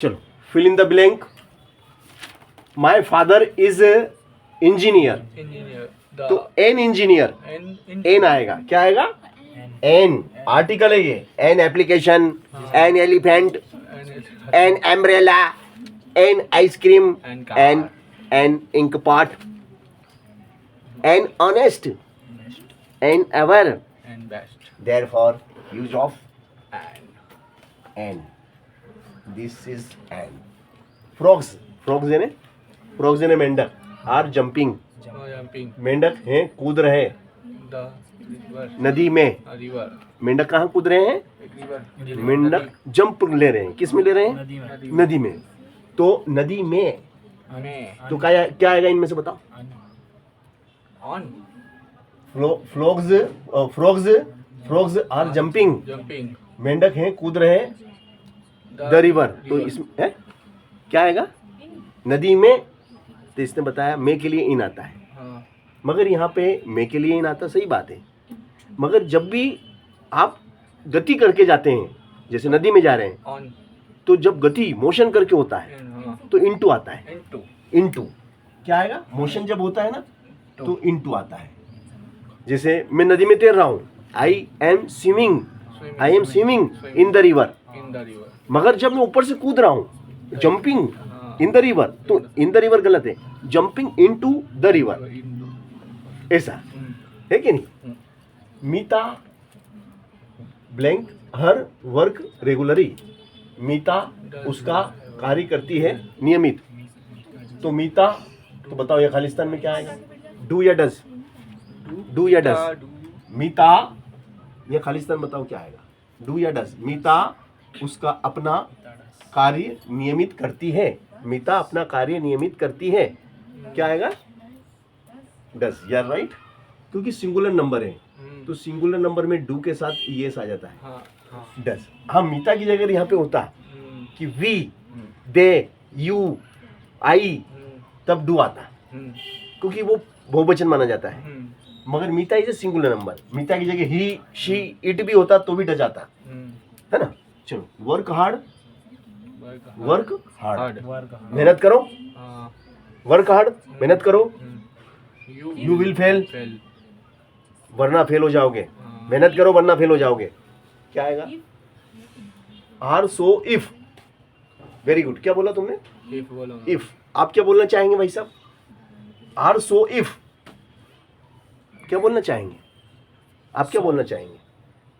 चलो, fill in the blank. My father is a engineer. engineer. तो an engineer, an आएगा, क्या आएगा? एन आर्टिकल है ये. An application, an elephant, an umbrella, an ice cream, an ink pot, an honest, an ever. and best Therefore, use of and an. This is an. Frogs, frogs है ने मेंढक. Are jumping, jumping मेंढक हैं कूद रहे the river नदी में. a river मेंढक कहाँ कूद रहे हैं? river मेंढक जंप ले रहे हैं. किस में ले रहे हैं? नदी में. तो नदी में, में तो क्या आएगा इनमें से बताओ? on frogs, frogs are jumping. jumping मेंढक हैं कूद रहे द रिवर. तो इसमें है क्या आएगा? नदी में. तो इसने बताया मे के लिए इन आता है, हाँ मगर यहाँ पे मे के लिए इन आता, सही बात है. मगर जब भी आप गति करके जाते हैं, जैसे नदी में जा रहे हैं, on तो जब गति मोशन करके होता है and हाँ तो इनटू आता है. into इनटू क्या आएगा? मोशन जब होता है ना तो इनटू आता है. जैसे मैं नदी में तैर रहा हूँ, I am swimming, I am swimming in the river. in the river मगर जब मैं ऊपर से कूद रहा हूँ, जंपिंग इन द रिवर, तो इन द रिवर गलत है, jumping into the river. into ऐसा है कि नहीं? मीता ब्लैंक हर वर्क रेगुलरी. मीता उसका कार्य करती है नियमित. तो मीता, तो बताओ ये खालिस्तान में क्या आएगा? डू या डज? डू या डज? मीता, ये खालिस्तान बताओ क्या आएगा? डू या डज? मीता उसका अपना कार्य नियमित करती है. मीता अपना कार्य नियमित करती है. क्या आएगा? डज. यार राइट, क्योंकि सिंगुलर नंबर है तो सिंगुलर नंबर में डू के साथ येस आ जाता है, हाँ हाँ डज. हाँ, मीता की जगह यहाँ पे होता कि वी, दे, यू, आई, तब डू आता क्योंकि वो बहुवचन माना जाता है. मगर मीता इज ए सिंगुलर नंबर. मीता की जगह ही, शी, इट भी होता तो भी डज आता है ना. चलो, वर्क हार्ड, वर्क हार्ड, मेहनत करो. वर्क हार्ड, मेहनत करो. यू विल फेल, वरना फेल हो जाओगे. मेहनत करो वरना फेल हो जाओगे. क्या आएगा? Are so if. Very good. क्या बोला तुमने? if बोलो इफ. आप क्या बोलना चाहेंगे भाई साहब? आर सो इफ क्या बोलना चाहेंगे? आप क्या बोलना चाहेंगे?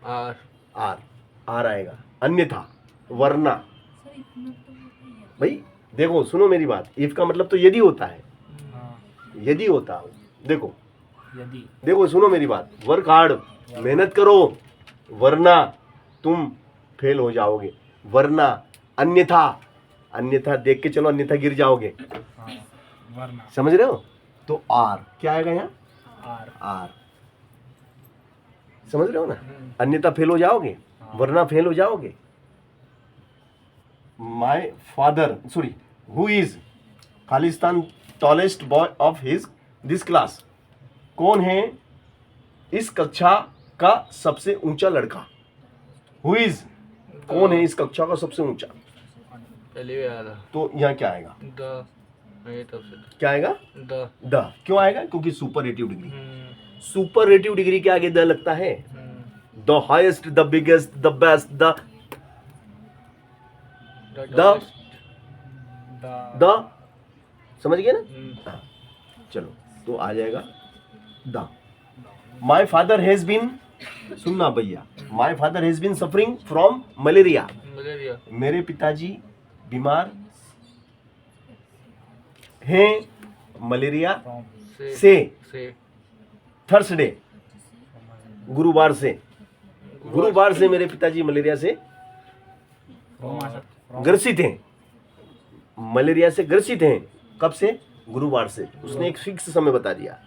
are आर, आर आएगा. अन्यथा, वरना. भाई देखो, सुनो मेरी बात. इफ का मतलब तो यदि होता है, यदि होता है. देखो यदि देखो, सुनो मेरी बात. वर्क हार्ड, मेहनत करो, वरना तुम फेल हो जाओगे. वरना, अन्यथा, अन्यथा देख के चलो, अन्यथा गिर जाओगे. वरना समझ रहे हो? तो आर क्या आएगा यहाँ? Are are. समझ रहे हो ना? अन्यथा फेल हो जाओगे, वरना फेल हो जाओगे. My father, sorry, who is Khalistan tallest boy of his this class. कौन है इस कक्षा का सबसे ऊंचा लड़का? हु इज, कौन है इस कक्षा का सबसे ऊंचा? पहले भी आया था तो यहाँ क्या आएगा? the ये तब से क्या आएगा? the the. क्यों आएगा? क्योंकि सुपरलेटिव डिग्री. सुपरलेटिव डिग्री के आगे द लगता है. The highest, the biggest, the best, the the. समझ गए ना? चलो, तो आ जाएगा the. My father has been, सुनना भैया, my father has been suffering from malaria. Malaria मेरे पिताजी बीमार हैं मलेरिया से. से थर्सडे, गुरुवार से. गुरुवार से मेरे पिताजी मलेरिया से ग्रसित हैं. मलेरिया से ग्रसित हैं. कब से? गुरुवार से. उसने एक फिक्स समय बता दिया.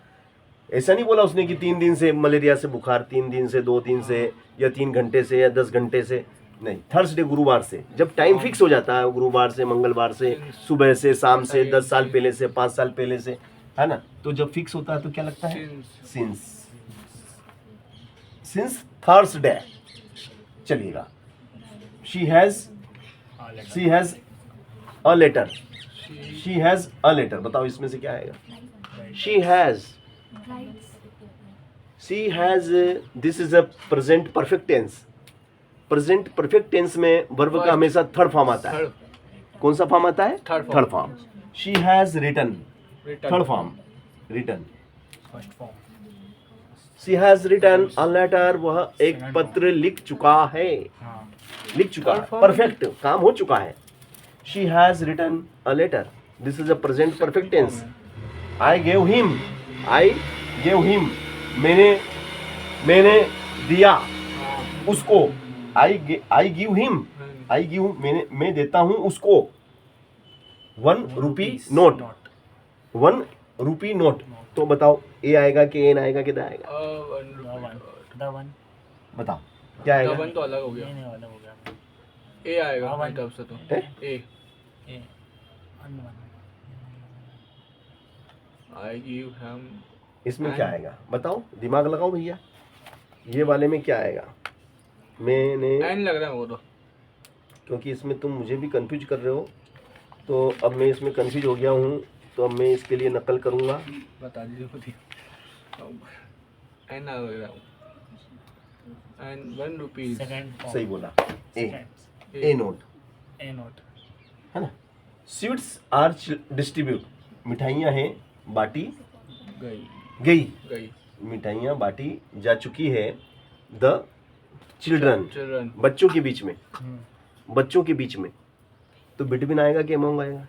ऐसा नहीं बोला उसने कि 3 दिन से मलेरिया से बुखार, 3 दिन से, 2 दिन से, या 3 घंटे से, या 10 घंटे से. नहीं, थर्सडे, गुरुवार से. जब टाइम फिक्स हो जाता है, गुरुवार से, मंगलवार से, सुबह से, शाम से, 10 साल पहले से, 5 साल पहले से, है ना. तो जब फिक्स होता है तो क्या लगता है? सिंस. Since Thursday. चलिएगा. She has a letter, she has a letter, बताओ इसमें से क्या आएगा? She has, she has, this is a present perfect tense. Present perfect tense में वर्ब का हमेशा थर्ड फॉर्म आता है। थर्ड कौन सा फॉर्म आता है? Third form. Third form. She has written, return third form written. First form, she has written a letter, वह एक पत्र लिख चुका है, हाँ, लिख चुका है, Third form. परफेक्ट काम हो चुका है। She has written a letter, this is a present perfect tense. I gave him, I gave him, मैंने दिया उसको। I give him, I give, मैं देता हूं उसको 1 रुपी नोट, 1 रुपी नोट। तो बताओ ए आएगा कि एन आएगा कि द आएगा? द वन, बताओ क्या आएगा? वन तो अलग हो गया, नहीं अलग हो गया, ए आएगा वन। मेरी तरफ से तो है? ए। ए अनवन, आई गिव हिम, इसमें क्या आएगा बताओ, दिमाग लगाओ भैया, ये वाले में क्या आएगा? मैंने, एन लग रहा है वो तो। क्योंकि इसमें तुम मुझे भी कंफ्यूज कर रहे हो, तो अब मैं इसमें कंफ्यूज हो गया हूँ, तो अब मैं इसके लिए नकल करूँगा। बता दीजिए खुद ही। एन लग रहा है, एन 1 रुपीज, सेकंड फॉर्म, सही बोला, ए, सेकंड, ए नोट, ए नोट, है ना। स्वीट्स आर डिस्ट्रीब्यूट, मिठाइयाँ हैं बाटी गई गई, गई, मिठाइयाँ बाटी जा चुकी है। द चिल्ड्रन, चिल्ड्रन, बच्चों के बीच में, बच्चों के बीच में, तो बिटवीन आएगा कि अमोंग आएगा?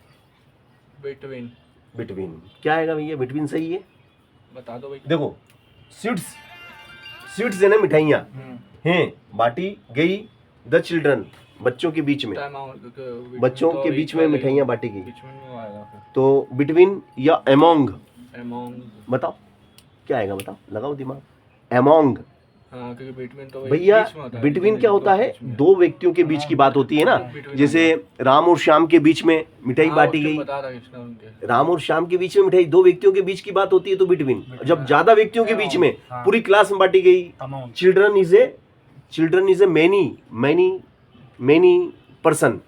बिटवीन, बिटवीन क्या आएगा भैया? बिटवीन सही है। बता दो भाई। देखो स्वीट्स, स्वीट्स है ना मिठाइयाँ हैं, बाटी गई द चिल्ड्रन, बच्चों के बीच में, टाइम आउट, बच्चों के बीच में मिठाइयाँ बाटी गई, बीच में वो आएगा फिर। तो बिटवीन या अमोंग, अमोंग, बताओ क्या आएगा? बताओ, लगाओ दिमाग। अमोंग हाँ, क्योंकि बिटवीन तो वही भैया, बीच में होता है। बिटवीन क्या होता है? बीच में। दो व्यक्तियों के बीच की बात होती है ना, Between जैसे राम और श्याम के बीच में मिठाई हाँ, बाटी उसको गई, बता रहा कृष्णा उनके। राम और श्याम के बीच में मिठाई, दो व्यक्तियों के बीच की बात होती है तो बिटवीन। जब ज्यादा व्यक्तियों के बीच में हाँ। पूरी क्लास में बांटी गई, amount, children is a many person,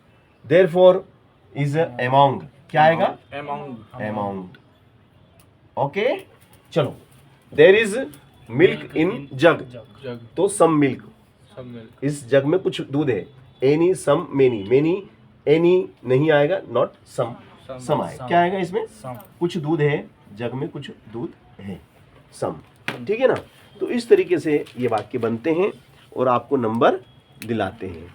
therefore is among, क्या आएगा? Among, among. ओके चलो, देयर इज मिल्क इन जग, जग, तो सम मिल्क, सब मिल्क, इस जग में कुछ दूध है। एनी सम मेनी, मेनी एनी नहीं आएगा, नॉट सम, सम आएगा। क्या आएगा इसमें? सम, कुछ दूध है जग में, कुछ दूध है, सम। ठीक है ना। तो इस तरीके से ये वाक्य बनते हैं और आपको नंबर दिलाते हैं।